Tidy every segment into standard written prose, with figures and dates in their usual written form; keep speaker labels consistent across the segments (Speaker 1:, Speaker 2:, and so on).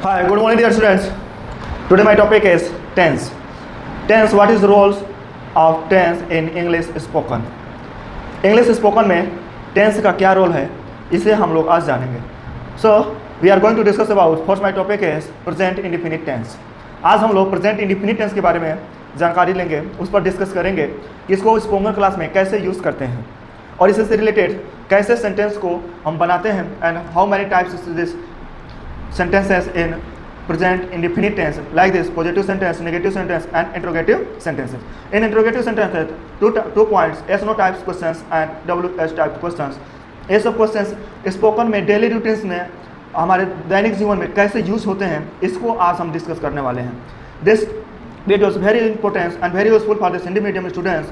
Speaker 1: Hi, good morning dear students. Today my topic is tense. Tense, what is the roles of tense in English spoken? English spoken में tense का क्या role है, इसे हम लोग आज जानेंगे. So we are going to discuss about, first my topic is present indefinite tense. आज हम लोग present indefinite tense के बारे में जानकारी लेंगे, उस पर डिस्कस करेंगे कि इसको स्पोकन क्लास में कैसे यूज़ करते हैं और इससे से रिलेटेड कैसे सेंटेंस को हम बनाते हैं and how many types this sentences in present indefinite tense, like this: positive sentence, negative sentence and interrogative sentences. In interrogative sentences, two points: yes no types questions and WH type questions. ये सब questions spoken में daily routines में हमारे दैनिक जीवन में कैसे use होते हैं, इसको आज हम डिस्कस करने वाले हैं. This video is very important and very useful for the Hindi medium students.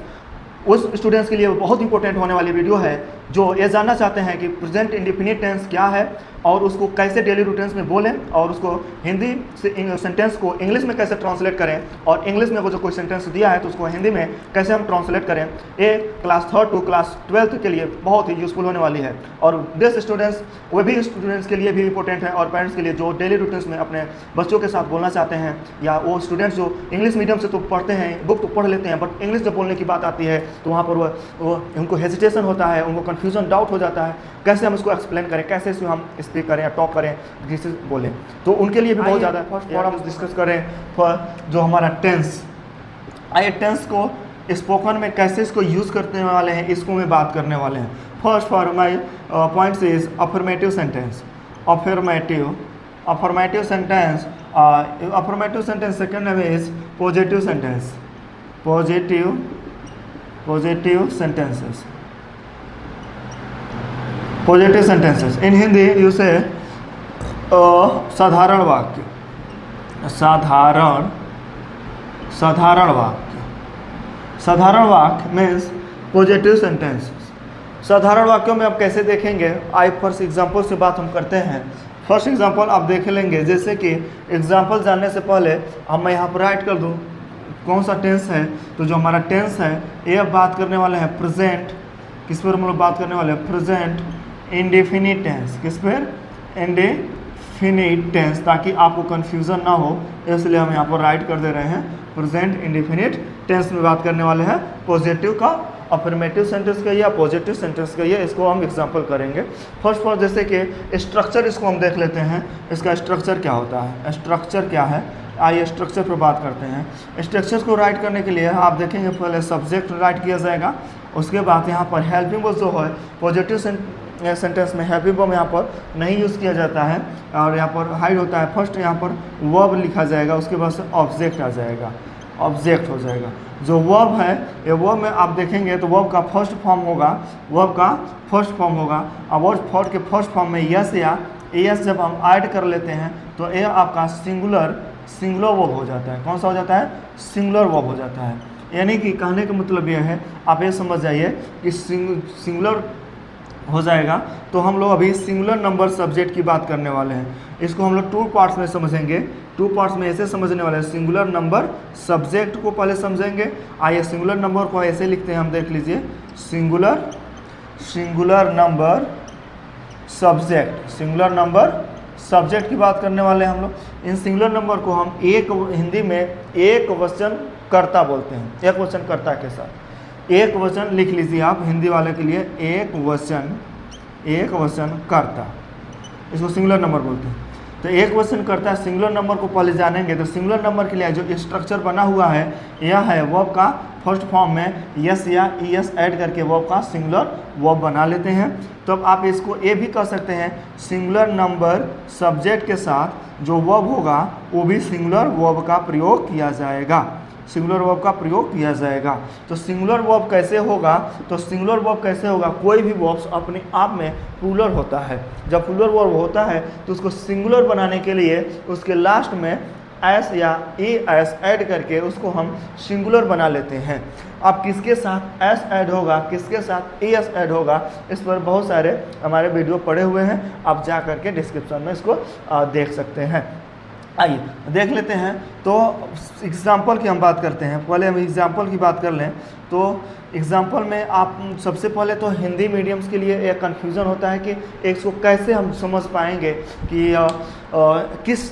Speaker 1: उस स्टूडेंट्स के लिए बहुत इंपॉर्टेंट होने वाली वीडियो है जो ये जानना चाहते हैं कि प्रेजेंट इंडेफिनिट टेंस क्या है और उसको कैसे डेली रूटीन्स में बोलें और उसको हिंदी से सेंटेंस को इंग्लिश में कैसे ट्रांसलेट करें और इंग्लिश में वो जो कोई सेंटेंस दिया है तो उसको हिंदी में कैसे हम ट्रांसलेट करें. ये class 3rd to class 12th के लिए बहुत ही यूजफुल होने वाली है और दिस स्टूडेंट्स वो भी स्टूडेंट्स के लिए भी इंपॉर्टेंट है और पेरेंट्स के लिए जो डेली रूटीन्स में अपने बच्चों के साथ बोलना चाहते हैं, या वो स्टूडेंट्स जो इंग्लिश मीडियम से तो पढ़ते हैं, बुक तो पढ़ लेते हैं, बट इंग्लिश जब बोलने की बात आती है तो वहाँ पर वो उनको हेजिटेशन होता है, उनको कन्फ्यूजन डाउट हो जाता है, कैसे हम इसको एक्सप्लेन करें, कैसे इसको हम स्पीक करें या टॉक करें, किसी बोलें. तो उनके लिए भी बहुत ज़्यादा फर्स्ट और हम डिस्कस करें फॉर जो हमारा टेंस. आइए टेंस को स्पोकन में कैसे इसको यूज़ करने वाले हैं, इसको मैं बात करने वाले हैं. First for my points is affirmative sentence. Affirmative sentence. Affirmative sentence second name is positive sentence. Positive sentences. Positive sentences in Hindi you से साधारण वाक्य. साधारण वाक्य मीन्स पॉजिटिव सेंटेंसेस. साधारण वाक्यों में आप कैसे देखेंगे, आई फर्स्ट एग्जांपल से बात हम करते हैं. फर्स्ट एग्जांपल आप देख लेंगे, जैसे कि एग्जांपल जानने से पहले अब मैं यहाँ पर राइट कर दूँ कौन सा टेंस है. तो जो हमारा टेंस है ये अब बात करने वाले हैं प्रेजेंट. किस पर हम लोग बात करने वाले हैं? Present indefinite tense. किस पर? इंडेफिनिट टेंस, ताकि आपको कन्फ्यूज़न ना हो इसलिए हम यहाँ पर राइट कर दे रहे हैं. प्रेजेंट इंडेफिनिट टेंस में बात करने वाले हैं पॉजिटिव का, अफर्मेटिव सेंटेंस का या पॉजिटिव सेंटेंस का, ये इसको हम एग्जांपल करेंगे. फर्स्ट फॉर जैसे कि स्ट्रक्चर, इसको हम देख लेते हैं. इसका स्ट्रक्चर क्या होता है, स्ट्रक्चर क्या है, आइए स्ट्रक्चर पर बात करते हैं. स्ट्रक्चर्स को राइट करने के लिए आप देखेंगे पहले सब्जेक्ट राइट किया जाएगा, उसके बाद यहाँ पर हेल्पिंग वर्ब जो है पॉजिटिव सेंटेंस में हेल्पिंग वर्ब यहाँ पर नहीं यूज़ किया जाता है और यहाँ पर हाइड होता है. फर्स्ट यहाँ पर वर्ब लिखा जाएगा, उसके बाद से ऑब्जेक्ट आ जाएगा, ऑब्जेक्ट हो जाएगा. जो वर्ब है ये वर्ब में आप देखेंगे तो वर्ब का फर्स्ट फॉर्म होगा, और वर्ब फॉर्म के फर्स्ट फॉर्म में यस या एस जब हम ऐड कर लेते हैं तो ये आपका सिंगुलर वर्ब हो जाता है. कौन सा हो जाता है? सिंगुलर वर्ब हो जाता है. यानी कि कहने का मतलब यह है, आप ये समझ जाइए कि सिंगुलर हो जाएगा. तो हम लोग अभी सिंगुलर नंबर सब्जेक्ट की बात करने वाले हैं. इसको हम लोग 2 पार्ट्स में समझेंगे. 2 पार्ट्स में ऐसे समझने वाले हैं. सिंगुलर नंबर सब्जेक्ट को पहले समझेंगे. आइए सिंगुलर नंबर को ऐसे लिखते हैं, हम देख लीजिए. Singular number subject. Singular number subject की बात करने वाले हैं हम लोग. इन सिंगुलर नंबर को हम हिंदी में एक वचन कर्ता बोलते हैं. एक वचन कर्ता के साथ एक वचन लिख लीजिए आप हिंदी वाले के लिए. एक वचन कर्ता, इसको सिंगुलर नंबर बोलते हैं. तो एक वचन कर्ता सिंगुलर नंबर को पहले जानेंगे. तो सिंगुलर नंबर के लिए जो स्ट्रक्चर बना हुआ है यह है वर्ब का फर्स्ट फॉर्म में यस या ईएस ऐड करके वर्ब का सिंगुलर वर्ब बना लेते हैं. तो अब आप इसको ये भी कह सकते हैं, सिंगुलर नंबर सब्जेक्ट के साथ जो वर्ब होगा वो भी सिंगुलर वर्ब का प्रयोग किया जाएगा. सिंगुलर वर्ब का प्रयोग किया जाएगा. तो सिंगुलर वर्ब कैसे होगा? कोई भी वर्ब अपने आप में प्लूरल होता है. जब प्लूरल वर्ब होता है तो उसको सिंगुलर बनाने के लिए उसके लास्ट में एस या एस ऐड करके उसको हम सिंगुलर बना लेते हैं. अब किसके साथ एस ऐड होगा, किसके साथ एस ऐड होगा, इस पर बहुत सारे हमारे वीडियो पड़े हुए हैं, आप जा करके डिस्क्रिप्शन में इसको देख सकते हैं. आइए देख लेते हैं। तो एग्ज़ाम्पल की हम बात करते हैं, पहले हम एग्ज़ाम्पल की बात कर लें। तो एग्ज़ाम्पल में आप सबसे पहले तो हिंदी मीडियम्स के लिए एक कन्फ्यूज़न होता है कि इसको कैसे हम समझ पाएंगे कि किस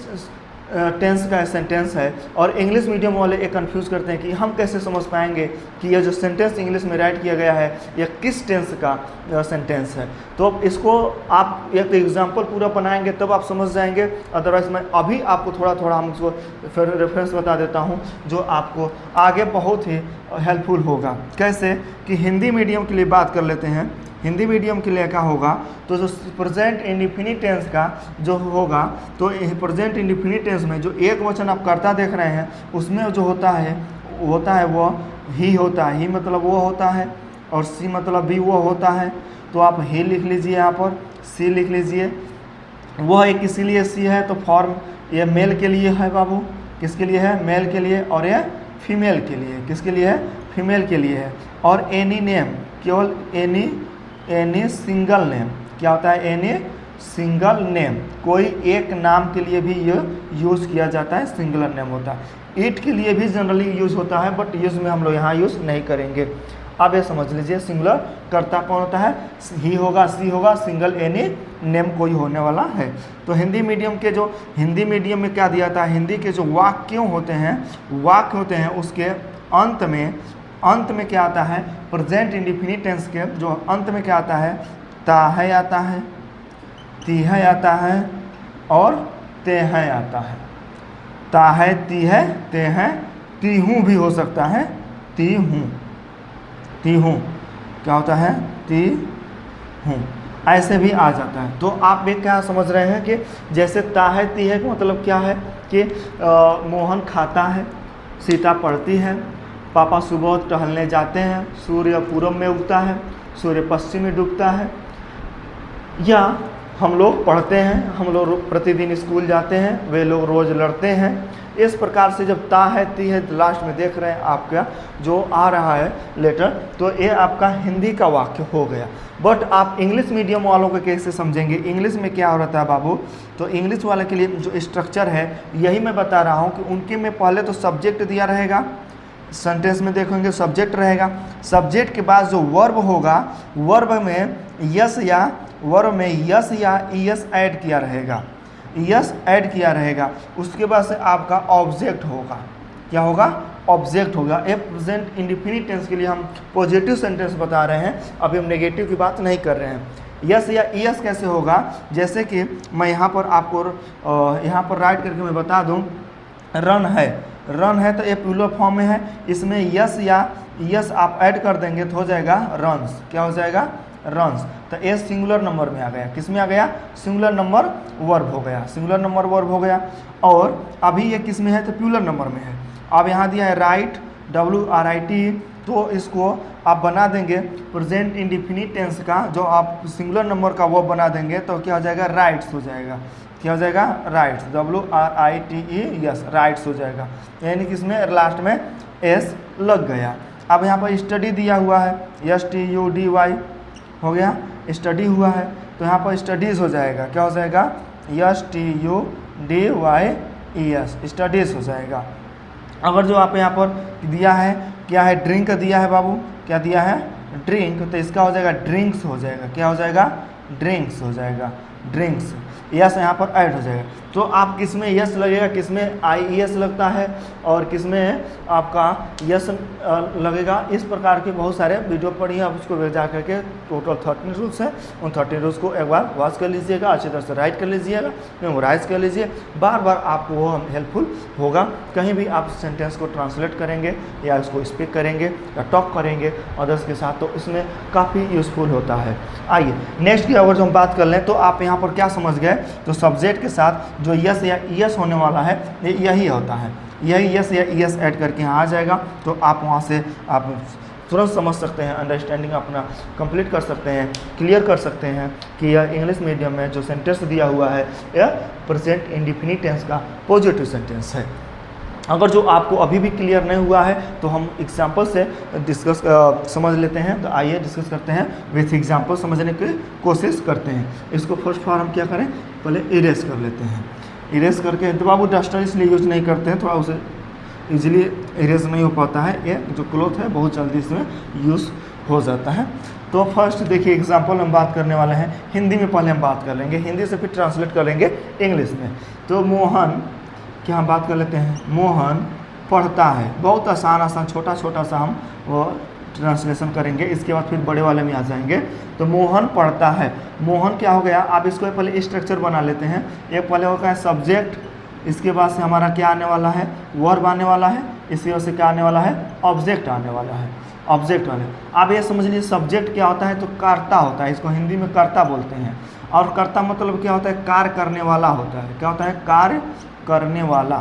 Speaker 1: टेंस का सेंटेंस है, और इंग्लिश मीडियम वाले एक कंफ्यूज करते हैं कि हम कैसे समझ पाएंगे कि यह जो सेंटेंस इंग्लिश में राइट किया गया है यह किस टेंस का सेंटेंस है। तो इसको आप एक एग्जांपल पूरा बनाएंगे तब आप समझ जाएंगे, अदरवाइज मैं अभी आपको थोड़ा थोड़ा हम इसको फिर रेफरेंस बता देता हूं जो आपको आगे बहुत ही हेल्पफुल होगा। कैसे कि हिंदी मीडियम के लिए बात कर लेते हैं। हिंदी मीडियम के लिए क्या होगा, तो जो प्रेजेंट इंडिफिनिट टेंस का जो होगा, तो प्रेजेंट इंडिफिनिट टेंस में जो एक वचन आप कर्ता देख रहे हैं उसमें जो होता है वो ही होता है। ही मतलब वो होता है और सी मतलब भी वो होता है। तो आप ही लिख लीजिए, यहाँ पर सी लिख लीजिए। वह एक इसीलिए सी है तो फॉर्म ये मेल के लिए है बाबू, किसके लिए है, मेल के लिए, और ये फीमेल के लिए, किसके लिए है, फीमेल के लिए है। और एनी नेम, केवल एनी सिंगल नेम, क्या होता है, एनी सिंगल नेम, कोई एक नाम के लिए भी ये यूज़ किया जाता है, सिंगुलर नेम होता है। इट के लिए भी जनरली यूज़ होता है, बट यूज़ में हम लोग यहाँ यूज़ नहीं करेंगे। अब ये समझ लीजिए सिंगुलर कर्ता कौन होता है, ही होगा, सी होगा, सिंगल एनी नेम कोई होने वाला है। तो हिंदी मीडियम में क्या दिया था, हिंदी के जो वाक्य होते हैं उसके अंत में क्या आता है, प्रेजेंट इंडिफिनिट टेंस के जो अंत में क्या आता है, ताहै आता है, तीहै आता है और तेहै आता है। ताहै, तीहै, तेहै, तीहूँ भी हो सकता है, तीहूँ क्या होता है, तीहूँ, ऐसे भी आ जाता है। तो आप भी क्या समझ रहे हैं कि जैसे ताहै तीहै का मतलब क्या है कि मोहन खाता है, सीता पढ़ती है, पापा सुबह टहलने जाते हैं, सूर्य पूरब में उगता है, सूर्य पश्चिम में डूबता है, या हम लोग पढ़ते हैं, हम लोग प्रतिदिन स्कूल जाते हैं, वे लोग रोज़ लड़ते हैं। इस प्रकार से जब ता है ती है लास्ट में देख रहे हैं आपका जो आ रहा है लेटर, तो ये आपका हिंदी का वाक्य हो गया। बट आप इंग्लिश मीडियम वालों को कैसे समझेंगे, इंग्लिश में क्या हो रहा है बाबू, तो इंग्लिश वाले के लिए जो स्ट्रक्चर है यही मैं बता रहा हूँ कि उनके में पहले तो सब्जेक्ट दिया रहेगा, सेंटेंस में देखेंगे सब्जेक्ट रहेगा, सब्जेक्ट के बाद जो वर्ब होगा, वर्ब में यस या ईएस ऐड किया रहेगा, उसके बाद से आपका ऑब्जेक्ट होगा, क्या होगा, ऑब्जेक्ट होगा। ए प्रेजेंट इंडिफिनिट टेंस के लिए हम पॉजिटिव सेंटेंस बता रहे हैं, अभी हम नेगेटिव की बात नहीं कर रहे हैं। यस या ईएस कैसे होगा, जैसे कि मैं यहाँ पर आपको यहाँ पर राइट करके मैं बता दूँ, रन है तो ये प्लूरल फॉर्म में है, इसमें यस या यस आप ऐड कर देंगे तो हो जाएगा रन्स, क्या हो जाएगा, रन्स। तो ये सिंगुलर नंबर में आ गया, किस में आ गया, सिंगुलर नंबर वर्ब हो गया। और अभी ये किस में है, तो प्लूरल नंबर में है। अब यहाँ दिया है राइट, WRIT, तो इसको आप बना देंगे प्रेजेंट इंडिफिनिट टेंस का, जो आप सिंगुलर नंबर का वो बना देंगे तो क्या हो जाएगा, राइट्स हो जाएगा, क्या हो जाएगा, राइट्स, WRITES, राइट्स हो जाएगा, यानी कि इसमें लास्ट में एस लग गया। अब यहाँ पर स्टडी दिया हुआ है, STUDY हो गया, स्टडी हुआ है, तो यहाँ पर स्टडीज़ हो जाएगा, क्या हो जाएगा, STUDYES, स्टडीज़ हो जाएगा। अगर जो आप यहाँ पर दिया है, क्या है, ड्रिंक दिया है बाबू, क्या दिया है, ड्रिंक, तो इसका हो जाएगा ड्रिंक्स हो जाएगा, क्या हो जाएगा, ड्रिंक्स हो जाएगा, ड्रिंक्स, यस यहाँ पर ऐड हो जाएगा। तो आप किस में यस लगेगा, किस में IES लगता है और किस में आपका यस लगेगा, इस प्रकार के बहुत सारे वीडियो पढ़िए, आप उसको जा करके टोटल 13 रूल्स हैं, उन 13 रूल्स को एक बार वॉच कर लीजिएगा, अच्छी तरह से राइट कर लीजिएगा, मेमोराइज कर लीजिए, बार बार आपको वो हेल्पफुल होगा। कहीं भी आप सेंटेंस को ट्रांसलेट करेंगे या इसको स्पीक करेंगे या टॉक करेंगे अदर्स के साथ, तो इसमें काफ़ी यूज़फुल होता है। आइए नेक्स्ट की अगर जो हम बात कर लें, तो आप यहाँ पर क्या समझ गए, तो सब्जेक्ट के साथ जो यस या ईएस होने वाला है यही होता है, यही यस या ईएस ऐड करके यहाँ आ जाएगा, तो आप वहाँ से आप तुरंत समझ सकते हैं, अंडरस्टैंडिंग अपना कंप्लीट कर सकते हैं, क्लियर कर सकते हैं कि यह इंग्लिश मीडियम में जो सेंटेंस दिया हुआ है यह प्रेजेंट इंडिफिनिट टेंस का पॉजिटिव सेंटेंस है। अगर जो आपको अभी भी क्लियर नहीं हुआ है तो हम एग्जाम्पल से डिस्कस समझ लेते हैं, तो आइए डिस्कस करते हैं, विथ एग्जाम्पल समझने की कोशिश करते हैं। इसको फर्स्ट फॉर हम क्या करें, पहले इरेज कर लेते हैं। इरेज करके, तो बाबू डस्टर इसलिए यूज नहीं करते हैं, थोड़ा उसे इजीली इरेज नहीं हो पाता है, ये जो क्लॉथ है बहुत जल्दी इसमें यूज़ हो जाता है। तो फर्स्ट देखिए एग्जांपल हम बात करने वाले हैं, हिंदी में पहले हम बात कर लेंगे, हिंदी से फिर ट्रांसलेट करेंगे इंग्लिश में। तो मोहन की हम बात कर लेते हैं, मोहन पढ़ता है, बहुत आसान छोटा छोटा सा हम वो ट्रांसलेशन करेंगे, इसके बाद फिर बड़े वाले में आ जाएंगे। तो मोहन पढ़ता है, मोहन क्या हो गया, आप इसको पहले स्ट्रक्चर बना लेते हैं। एक पहले होगा है सब्जेक्ट, इसके बाद से हमारा क्या आने वाला है, वर्ब आने वाला है, इसके बाद से क्या आने वाला है, ऑब्जेक्ट आने वाला है, ऑब्जेक्ट वाले। आप ये समझ लीजिए सब्जेक्ट क्या होता है, तो कर्ता होता है, इसको हिंदी में कर्ता बोलते हैं। और कर्ता मतलब क्या होता है, कार्य करने वाला होता है। क्या होता है, कार्य करने वाला,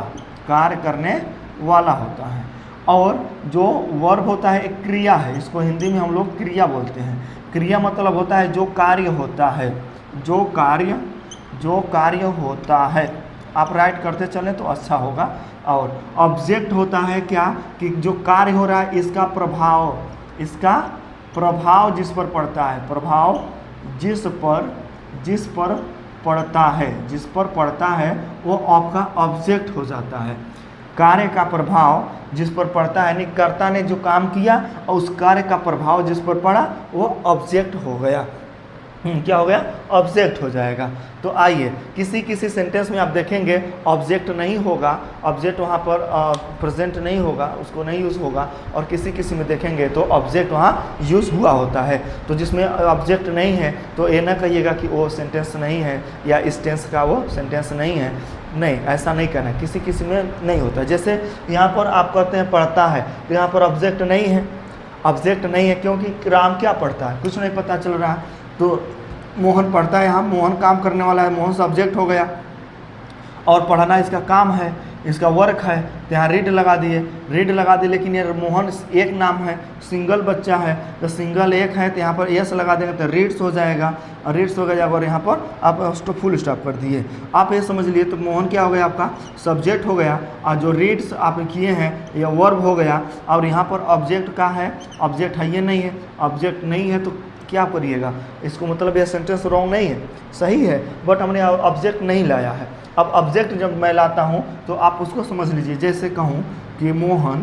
Speaker 1: कार्य करने वाला होता है। और जो वर्ब होता है एक क्रिया है, इसको हिंदी में हम लोग क्रिया बोलते हैं। क्रिया मतलब होता है जो कार्य होता है, जो कार्य होता है। आप राइट करते चलें तो अच्छा होगा। और ऑब्जेक्ट होता है क्या, कि जो कार्य हो रहा है इसका प्रभाव जिस पर पड़ता है, प्रभाव जिस पर पड़ता है वो आपका ऑब्जेक्ट हो जाता है। कार्य का प्रभाव जिस पर पड़ता है, यानी कर्ता ने जो काम किया और उस कार्य का प्रभाव जिस पर पड़ा वो ऑब्जेक्ट हो गया। क्या हो गया, ऑब्जेक्ट हो जाएगा। तो आइए किसी सेंटेंस में आप देखेंगे ऑब्जेक्ट नहीं होगा, ऑब्जेक्ट वहाँ पर प्रेजेंट नहीं होगा, उसको नहीं यूज़ होगा। और किसी में देखेंगे तो ऑब्जेक्ट वहाँ यूज़ हुआ होता है। तो जिसमें ऑब्जेक्ट नहीं है तो ये ना कहिएगा कि वो सेंटेंस नहीं है या इस टेंस का वो सेंटेंस नहीं है, नहीं, ऐसा नहीं करना। किसी में नहीं होता। जैसे यहाँ पर आप कहते हैं पढ़ता है, तो यहाँ पर ऑब्जेक्ट नहीं है, ऑब्जेक्ट नहीं है क्योंकि राम क्या पढ़ता है, कुछ नहीं पता चल रहा है। तो मोहन पढ़ता है, यहाँ मोहन काम करने वाला है, मोहन सब्जेक्ट हो गया और पढ़ना इसका काम है, इसका वर्क है। तो यहाँ रीड लगा दिए, लेकिन ये मोहन एक नाम है, सिंगल बच्चा है, तो सिंगल एक है, तो यहाँ पर यस लगा देंगे तो रीड्स हो जाएगा, और रीड्स हो गया। और यहाँ पर आप उसको फुल स्टॉप कर दिए। आप ये समझ लिए तो मोहन क्या हो गया, आपका सब्जेक्ट हो गया, और जो रीड्स आप किए हैं ये वर्ब हो गया। और यहाँ पर ऑब्जेक्ट का है, ऑब्जेक्ट है ये नहीं है, ऑब्जेक्ट नहीं है तो क्या करिएगा, इसको मतलब यह सेंटेंस रॉन्ग नहीं है, सही है, बट हमने ऑब्जेक्ट नहीं लाया है। अब ऑब्जेक्ट जब मैं लाता हूँ तो आप उसको समझ लीजिए। जैसे कहूँ कि मोहन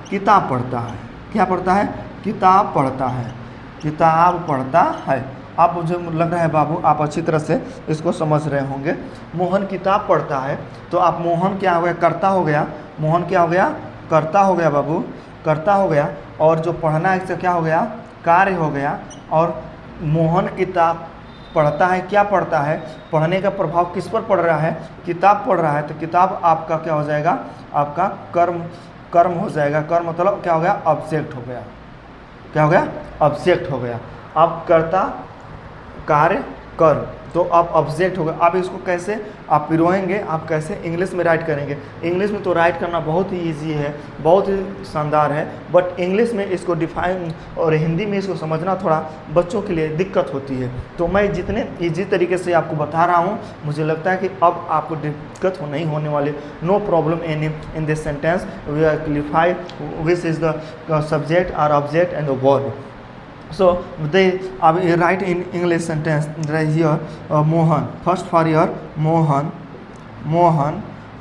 Speaker 1: किताब पढ़ता है, क्या पढ़ता है, किताब पढ़ता है, किताब पढ़ता है। आप मुझे लग रहा है बाबू आप अच्छी तरह से इसको समझ रहे होंगे। मोहन किताब पढ़ता है, तो आप मोहन क्या हो गया, कर्ता हो गया, मोहन क्या हो गया, कर्ता हो गया बाबू, कर्ता हो गया। और जो पढ़ना है इससे क्या हो गया, कार्य हो गया। और मोहन किताब पढ़ता है, क्या पढ़ता है, पढ़ने का प्रभाव किस पर पड़ रहा है, किताब पढ़ रहा है। तो किताब आपका क्या हो जाएगा, आपका कर्म हो जाएगा। कर्म मतलब क्या हो गया, ऑब्जेक्ट हो गया, क्या हो गया, ऑब्जेक्ट हो गया। आप कर्ता कार्य कर्म, तो आप ऑब्जेक्ट हो गए। आप इसको कैसे आप पिरोएंगे, आप कैसे इंग्लिश में राइट करेंगे। इंग्लिश में तो राइट करना बहुत ही ईजी है, बहुत ही शानदार है, बट इंग्लिश में इसको डिफाइन और हिंदी में इसको समझना थोड़ा बच्चों के लिए दिक्कत होती है। तो मैं जितने ईजी तरीके से आपको बता रहा हूँ, मुझे लगता है कि अब आपको दिक्कत नहीं होने वाली। No problem in this sentence, we are clarify which is the subject और object and the verb. So they write in English sentence right here. Mohan. First for your Mohan.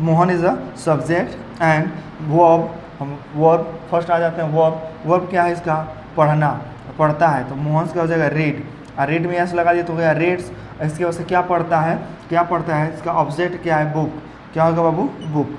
Speaker 1: Mohan is a subject and verb first आ जाते हैं. verb क्या है इसका, पढ़ना, पढ़ता है. तो मोहन का हो जाएगा रीड. रीड में यस लगा दिया तो हो गया रीड्स. इसके वजह से क्या पढ़ता है, क्या पढ़ता है, इसका ऑब्जेक्ट क्या है, बुक. क्या होगा बाबू, बुक.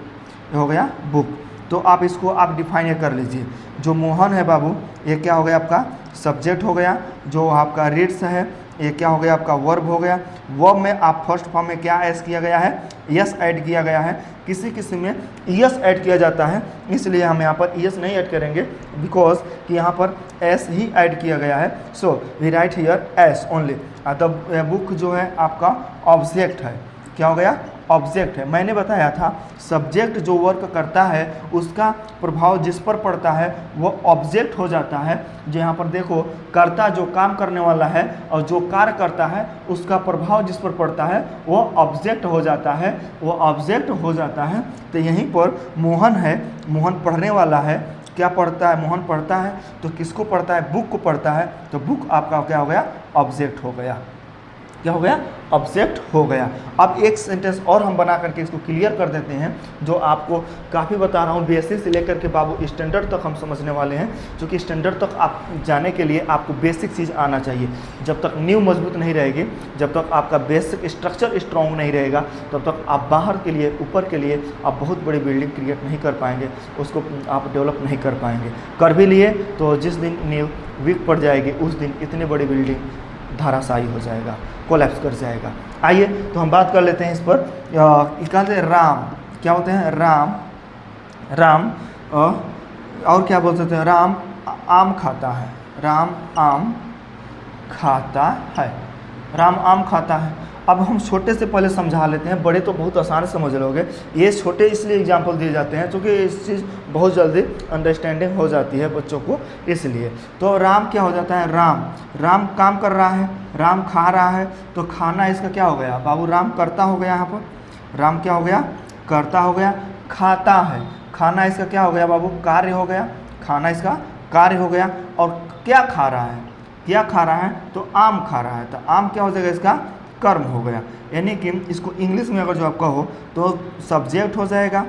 Speaker 1: ये हो गया बुक. तो आप इसको आप डिफाइन कर लीजिए. जो मोहन है बाबू, ये क्या हो गया आपका सब्जेक्ट हो गया. जो आपका रीड्स है ये क्या हो गया आपका वर्ब हो गया. वर्ब में आप फर्स्ट फॉर्म में क्या ऐड किया गया है, यस ऐड किया गया है. किसी में यस ऐड किया जाता है, इसलिए हम यहाँ पर यस नहीं ऐड करेंगे बिकॉज कि यहाँ पर एस ही ऐड किया गया है. So we write here S only. The book जो है आपका ऑब्जेक्ट है. क्या हो गया, ऑब्जेक्ट है. मैंने बताया था सब्जेक्ट जो वर्क करता है उसका प्रभाव जिस पर पड़ता है वो ऑब्जेक्ट हो जाता है. जो यहाँ पर देखो, कर्ता जो काम करने वाला है और जो कार्य करता है उसका प्रभाव जिस पर पड़ता है वो ऑब्जेक्ट हो जाता है, वो ऑब्जेक्ट हो जाता है. तो यहीं पर मोहन है, मोहन पढ़ने वाला है. क्या पढ़ता है, मोहन पढ़ता है. तो किसको पढ़ता है, बुक को पढ़ता है. तो बुक आपका क्या हो गया, ऑब्जेक्ट हो गया. क्या हो गया, ऑब्जेक्ट हो गया। अब एक सेंटेंस और हम बना करके इसको क्लियर कर देते हैं, जो आपको काफ़ी बता रहा हूँ, बेसिक से लेकर के बाबू स्टैंडर्ड तक हम समझने वाले हैं, क्योंकि स्टैंडर्ड तक आप जाने के लिए आपको बेसिक चीज़ आना चाहिए। जब तक नींव मजबूत नहीं रहेगी, जब तक आपका बेसिक स्ट्रक्चर स्ट्रॉन्ग नहीं रहेगा, तब तक आप बाहर के लिए, ऊपर के लिए आप बहुत बड़ी बिल्डिंग क्रिएट नहीं कर पाएंगे, उसको आप डेवलप नहीं कर पाएंगे। कर भी लिए तो जिस दिन नींव वीक पड़ जाएगी, उस दिन इतनी बड़ी बिल्डिंग धराशायी हो जाएगा, कोलैप्स कर जाएगा। आइए तो हम बात कर लेते हैं इस पर। कहते हैं राम, क्या होते हैं, राम और क्या बोल सकते हैं, राम आम खाता है, राम आम खाता है, राम आम खाता है। अब हम छोटे से पहले समझा लेते हैं, बड़े तो बहुत आसान समझ लोगे, ये छोटे इसलिए एग्जाम्पल दिए जाते हैं क्योंकि इस चीज़ बहुत जल्दी अंडरस्टैंडिंग हो जाती है बच्चों को, इसलिए। तो राम क्या हो जाता है, राम काम कर रहा है, राम खा रहा है, तो खाना इसका क्या हो गया बाबू, राम करता हो गया, यहाँ पर राम क्या हो गया, करता हो गया, खाता है, खाना इसका क्या हो गया बाबू, कार्य हो गया, खाना इसका कार्य हो गया। और क्या खा रहा है, क्या खा रहा है, तो आम खा रहा है, तो आम क्या हो जाएगा, इसका कर्म हो गया। यानी कि इसको इंग्लिश में अगर जो आप कहो तो सब्जेक्ट हो जाएगा,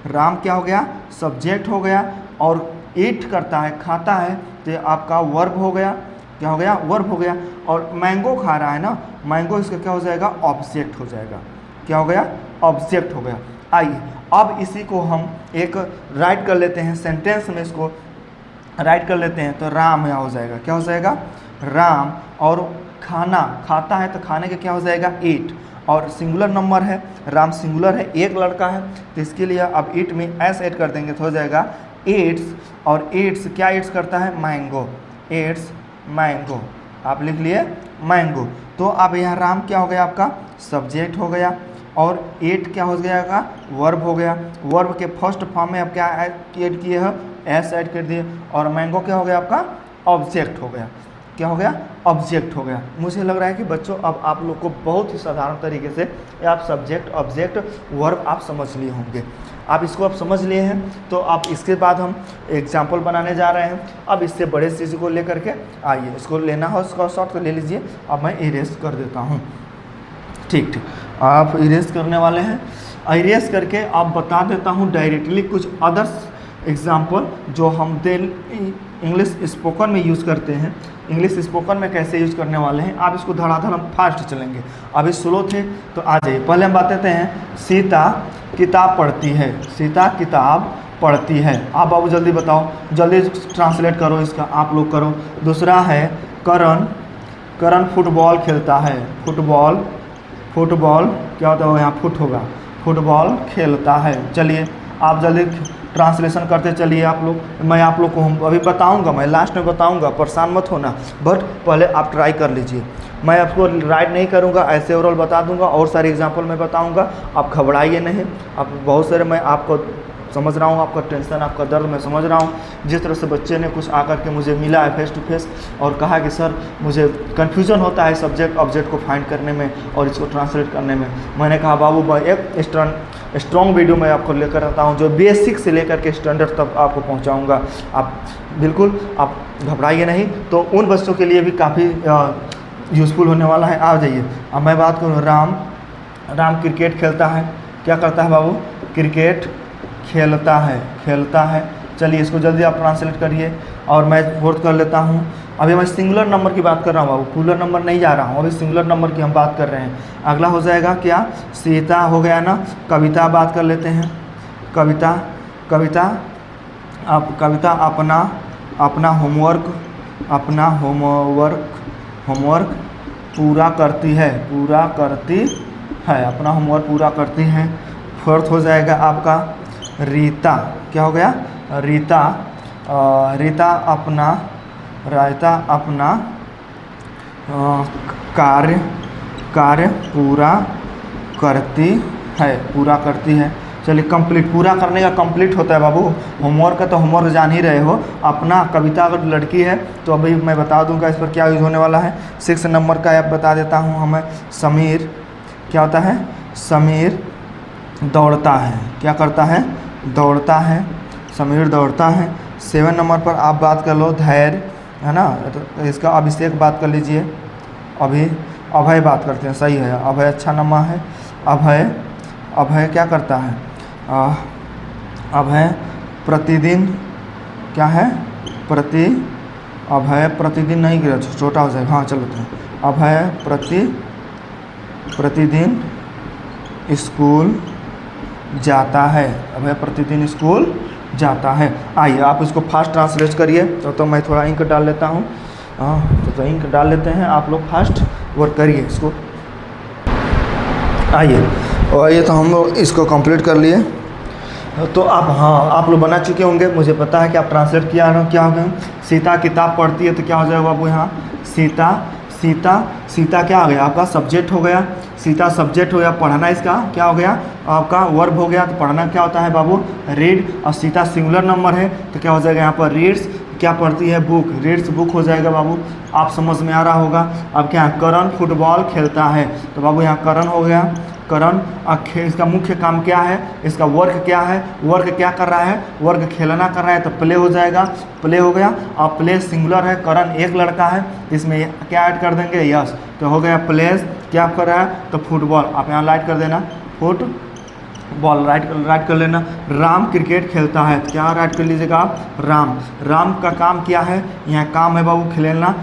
Speaker 1: राम क्या हो गया, सब्जेक्ट हो गया, और ईट करता है, खाता है, तो आपका वर्ब हो गया, क्या हो गया, वर्ब हो गया। और मैंगो खा रहा है ना, मैंगो इसका क्या हो जाएगा, ऑब्जेक्ट हो जाएगा, क्या हो गया, ऑब्जेक्ट हो गया। आइए अब इसी को हम एक राइट कर लेते हैं, सेंटेंस में इसको राइट कर लेते हैं। तो राम यहाँ हो जाएगा, क्या हो जाएगा, राम, और खाना खाता है, तो खाने के क्या हो जाएगा, ईट, और सिंगुलर नंबर है, राम सिंगुलर है, एक लड़का है, तो इसके लिए अब ईट में एस ऐड कर देंगे तो हो जाएगा ईट्स, और ईट्स क्या ईट्स करता है, मैंगो, ईट्स मैंगो, आप लिख लिए मैंगो। तो अब यहाँ राम क्या हो गया, आपका सब्जेक्ट हो गया, और ईट क्या हो जाएगा, वर्ब हो गया, वर्ब के फर्स्ट फॉर्म में आप क्या ऐड किए हैं, एस ऐड कर दिए, और मैंगो क्या हो गया, आपका ऑब्जेक्ट हो गया, क्या हो गया, ऑब्जेक्ट हो गया। मुझे लग रहा है कि बच्चों अब आप लोग को बहुत ही साधारण तरीके से आप सब्जेक्ट ऑब्जेक्ट वर्ब आप समझ लिए होंगे। आप इसको अब समझ लिए हैं, तो आप इसके बाद हम एग्जाम्पल बनाने जा रहे हैं। अब इससे बड़े चीज़ को लेकर के आइए, इसको लेना हो उसका शॉर्ट तो ले लीजिए। अब मैं इरेज कर देता हूँ, ठीक, आप इरेज करने वाले हैं। इरेज करके आप बता देता हूँ डायरेक्टली कुछ अदर्स एग्जाम्पल जो हम इंग्लिश स्पोकन में यूज़ करते हैं। इंग्लिश स्पोकन में कैसे यूज़ करने वाले हैं, आप इसको धड़ाधड़ हम फास्ट चलेंगे, अभी स्लो थे तो आ जाइए। पहले हम बात करते हैं, सीता किताब पढ़ती है, सीता किताब पढ़ती है। आप बाबू जल्दी बताओ, जल्दी ट्रांसलेट करो इसका, आप लोग करो। दूसरा है करण फुटबॉल खेलता है, फुटबॉल क्या होता है, यहाँ फुट होगा, फुटबॉल खेलता है। चलिए आप जल्दी ट्रांसलेशन करते चलिए आप लोग, मैं आप लोग को हम अभी बताऊंगा, मैं लास्ट में बताऊंगा, परेशान मत होना, बट पहले आप ट्राई कर लीजिए। मैं आपको राइट नहीं करूंगा, ऐसे ओवरऑल बता दूंगा, और सारे एग्जांपल मैं बताऊंगा, आप घबराइए नहीं। आप बहुत सारे मैं आपको समझ रहा हूँ, आपका टेंशन, आपका दर्द मैं समझ रहा हूँ। जिस तरह से बच्चे ने कुछ आकर के मुझे मिला है फेस टू फेस और कहा कि सर मुझे कन्फ्यूज़न होता है सब्जेक्ट ऑब्जेक्ट को फाइंड करने में और इसको ट्रांसलेट करने में, मैंने कहा बाबू मैं एक स्ट्रॉन्ग वीडियो मैं आपको लेकर आता हूँ, जो बेसिक से लेकर के स्टैंडर्ड तक आपको पहुँचाऊँगा। आप बिल्कुल आप घबराइए नहीं, तो उन बच्चों के लिए भी काफ़ी यूज़फुल होने वाला है। आ जाइए, अब मैं बात करूँ, राम क्रिकेट खेलता है, क्या करता है बाबू, क्रिकेट खेलता है। चलिए इसको जल्दी आप ट्रांसलेट करिए, और मैं फोर्थ कर लेता हूँ। अभी मैं सिंगुलर नंबर की बात कर रहा हूँ बाबू, प्लूरल नंबर नहीं जा रहा हूँ, अभी सिंगुलर नंबर की हम बात कर रहे हैं। अगला हो जाएगा क्या, सीता हो गया ना, कविता बात कर लेते हैं। कविता अपना होमवर्क पूरा करती है, अपना होमवर्क पूरा करती है। फोर्थ हो जाएगा आपका रीता, क्या हो गया, रीता अपना कार्य पूरा करती है। चलिए कंप्लीट, पूरा करने का कंप्लीट होता है बाबू, होमवर्क का तो होमवर्क जान ही रहे हो। अपना कविता अगर लड़की है तो अभी मैं बता दूंगा इस पर क्या यूज़ होने वाला है। 6 नंबर का आप बता देता हूँ हमें, समीर क्या होता है, समीर दौड़ता है, क्या करता है, दौड़ता है, समीर दौड़ता है। 7 नंबर पर आप बात कर लो, धैर्य है ना, तो इसका अभिषेक बात कर लीजिए, अभय बात करते हैं, सही है, अभय अच्छा नाम है। अभय क्या करता है, अभय प्रतिदिन क्या है, अभय प्रतिदिन नहीं गिरा, छोटा हो जाएगा, हाँ चलो तो अभय प्रतिदिन स्कूल जाता है, अभय प्रतिदिन स्कूल जाता है। आइए आप इसको फास्ट ट्रांसलेट करिए, तो मैं थोड़ा इंक डाल लेता हूँ, तो इंक डाल लेते हैं, आप लोग फास्ट वर्क करिए इसको। आइए तो हम लोग इसको कंप्लीट कर लिए। तो आप लोग बना चुके होंगे, मुझे पता है कि आप ट्रांसलेट किया ना, क्या हो गया, सीता किताब पढ़ती है, तो क्या हो जाएगा बाबू यहाँ, सीता क्या हो गया आपका सब्जेक्ट हो गया, सीता सब्जेक्ट हो गया, पढ़ना इसका क्या हो गया आपका वर्ब हो गया। तो पढ़ना क्या होता है बाबू, रीड, और सीता सिंगुलर नंबर है, तो क्या हो जाएगा यहाँ पर, रीड्स क्या पढ़ती है, बुक, रीड्स बुक हो जाएगा बाबू। आप समझ में आ रहा होगा। अब क्या है, करण फुटबॉल खेलता है, तो बाबू यहाँ करण हो गया, करण। इसका मुख्य काम क्या है, इसका वर्क क्या है, वर्क क्या कर रहा है, वर्क खेलना कर रहा है, तो प्ले हो जाएगा, प्ले हो गया। अब प्ले सिंगुलर है, करण एक लड़का है, इसमें क्या ऐड कर देंगे, यस, तो हो गया प्लेस क्या कर रहा है, तो फुटबॉल, आप यहाँ राइट कर देना, फुटबॉल राइट कर लेना। राम क्रिकेट खेलता है, तो क्या राइट कर लीजिएगा आप, राम का काम क्या है, यहाँ काम है बाबू खेलना,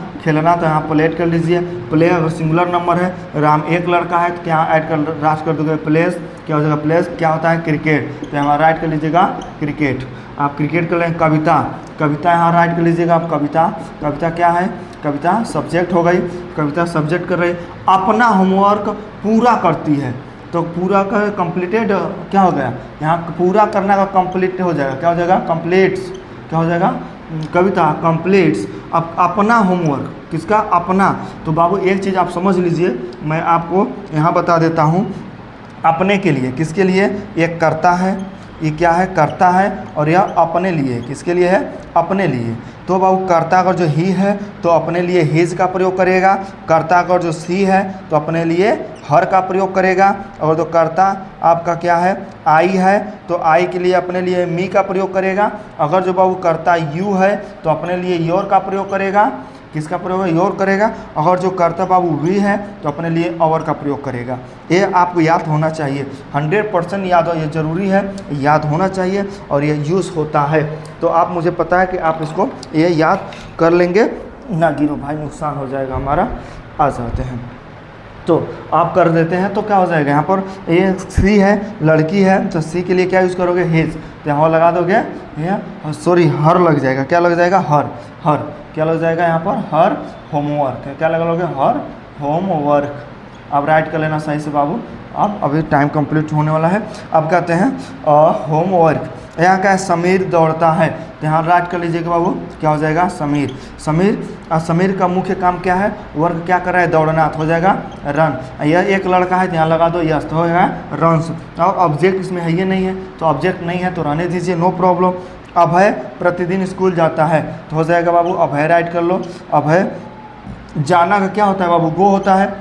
Speaker 1: तो यहाँ प्लेट कर लीजिए, प्ले अगर सिंगुलर नंबर है, राम एक लड़का है, तो क्या ऐड कर दोगे, प्लेस क्या हो जाएगा, प्लेस क्या होता है, क्रिकेट, तो यहाँ राइट कर लीजिएगा क्रिकेट। आप क्रिकेट कर लेंगे, कविता यहाँ राइट कर लीजिएगा आप, कविता क्या है, कविता सब्जेक्ट हो गई, कविता सब्जेक्ट कर रही, अपना होमवर्क पूरा करती है, तो पूरा का कंप्लीटेड क्या हो गया, यहाँ पूरा करना का कंप्लीट हो जाएगा, क्या हो जाएगा, कंप्लीट्स, क्या हो जाएगा, कविता कंप्लीट्स। अब अपना होमवर्क किसका, अपना, तो बाबू एक चीज़ आप समझ लीजिए, मैं आपको यहाँ बता देता हूँ, अपने के लिए, किसके लिए, ये करता है, ये क्या है, करता है, और यह अपने लिए, किसके लिए है, अपने लिए। तो बाबू करता अगर जो ही है तो अपने लिए हिज का प्रयोग करेगा, करता अगर जो सी है तो अपने लिए हर का प्रयोग करेगा, और जो करता आपका क्या है, आई है, तो आई के लिए अपने लिए मी का प्रयोग करेगा। अगर जो बाबू करता यू है तो अपने लिए योर का प्रयोग करेगा, किसका प्रयोग है, योर करेगा। अगर जो करता बाबू वी है तो अपने लिए अवर का प्रयोग करेगा। ये आपको याद होना चाहिए, 100% याद हो, ये ज़रूरी है, याद होना चाहिए, और ये यूज़ होता है। तो आप, मुझे पता है कि आप इसको ये याद कर लेंगे, ना गिरो भाई नुकसान हो जाएगा हमारा। आ जाते हैं, तो आप कर देते हैं, तो क्या हो जाएगा, यहाँ पर ये सी है, लड़की है, तो सी के लिए क्या यूज़ करोगे, हिज, तो यहाँ लगा दोगे, सॉरी हर लग जाएगा, क्या लग जाएगा, हर क्या लग जाएगा यहाँ पर, हर होमवर्क, क्या लगा लोगे, हर होमवर्क। अब राइट कर लेना सही से बाबू। अब अभी टाइम कंप्लीट होने वाला है। अब कहते हैं होमवर्क, यहाँ क्या है, समीर दौड़ता है, तो यहाँ राइट कर लीजिएगा बाबू, क्या हो जाएगा, समीर का मुख्य काम क्या है, वर्क क्या कर रहा है, दौड़ना, तो हो जाएगा रन। यह एक लड़का है, तो यहाँ लगा दो यस, तो हो जाएगा रन्स। और ऑब्जेक्ट इसमें है, ये नहीं है, तो ऑब्जेक्ट नहीं है तो रहने दीजिए, नो प्रॉब्लम। अभय प्रतिदिन स्कूल जाता है, तो हो जाएगा बाबू अभय राइट कर लो। अभय, जाना का क्या होता है बाबू, गो होता है,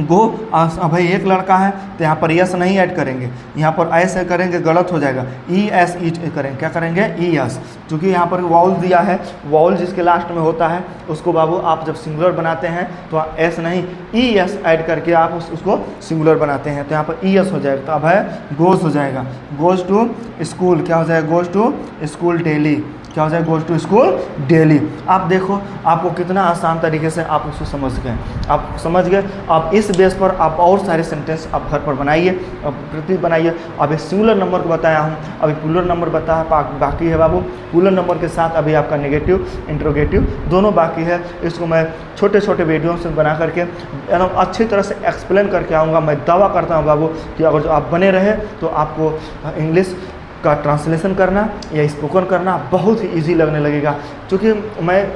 Speaker 1: गो। अभय एक लड़का है, तो यहाँ पर यस नहीं ऐड करेंगे, यहाँ पर ऐसे करेंगे, गलत हो जाएगा, ई एस ई करेंगे, क्या करेंगे, ई एस, क्योंकि यहाँ पर वाउल दिया है, वाउल जिसके लास्ट में होता है उसको बाबू आप जब सिंगुलर बनाते हैं तो एस नहीं ई एस ऐड करके आप उसको सिंगुलर बनाते हैं, तो यहाँ पर ई एस हो जाएगा, तो अभय गोज हो जाएगा, गोज टू स्कूल, क्या हो जाएगा, गोज टू स्कूल डेली, क्या हो जाएगा, गोज टू स्कूल डेली। आप देखो आपको कितना आसान तरीके से आप उसको समझ गए, आप इस बेस पर आप और सारे सेंटेंस आप घर पर बनाइए, प्रति बनाइए। अब एक सिंगुलर नंबर को बताया हूँ, अभी प्लूरल नंबर बताया बाकी है बाबू, प्लूरल नंबर के साथ अभी आपका नेगेटिव इंट्रोगेटिव दोनों बाकी है। इसको मैं छोटे छोटे वीडियो से बना करके एकदम अच्छी तरह से एक्सप्लेन करके आऊँगा। मैं दावा करता हूँ बाबू कि अगर जो आप बने रहे तो आपको इंग्लिश का ट्रांसलेशन करना या स्पोकन करना बहुत ही ईजी लगने लगेगा, क्योंकि मैं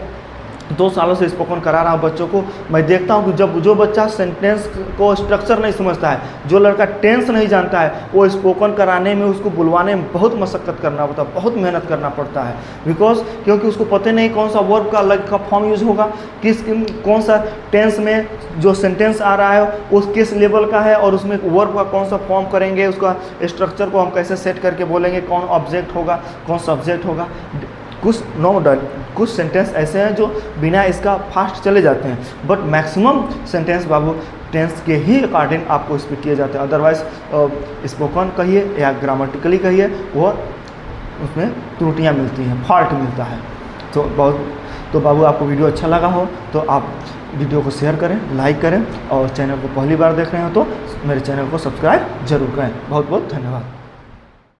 Speaker 1: 2 सालों से स्पोकन करा रहा हूँ बच्चों को। मैं देखता हूँ कि जब जो बच्चा सेंटेंस को स्ट्रक्चर नहीं समझता है, जो लड़का टेंस नहीं जानता है, वो स्पोकन कराने में, उसको बुलवाने में बहुत मशक्क़त करना पड़ता है, बहुत मेहनत करना पड़ता है। क्योंकि उसको पता नहीं कौन सा वर्ब का अलग का फॉर्म यूज़ होगा, कौन सा टेंस में जो सेंटेंस आ रहा है उस किस लेवल का है, और उसमें वर्ब का कौन सा फॉर्म करेंगे, उसका स्ट्रक्चर को हम कैसे सेट करके बोलेंगे, कौन ऑब्जेक्ट होगा, कौन सब्जेक्ट होगा। कुछ सेंटेंस ऐसे हैं जो बिना इसका फास्ट चले जाते हैं, बट मैक्सिमम सेंटेंस बाबू टेंस के ही अकॉर्डिंग आपको इस पर किए जाते हैं। अदरवाइज स्पोकन कहिए या ग्रामेटिकली कहिए, वो उसमें त्रुटियां मिलती हैं, फॉल्ट मिलता है। तो बाबू आपको वीडियो अच्छा लगा हो तो आप वीडियो को शेयर करें, लाइक करें, और चैनल को पहली बार देख रहे हो तो मेरे चैनल को सब्सक्राइब जरूर करें। बहुत बहुत धन्यवाद।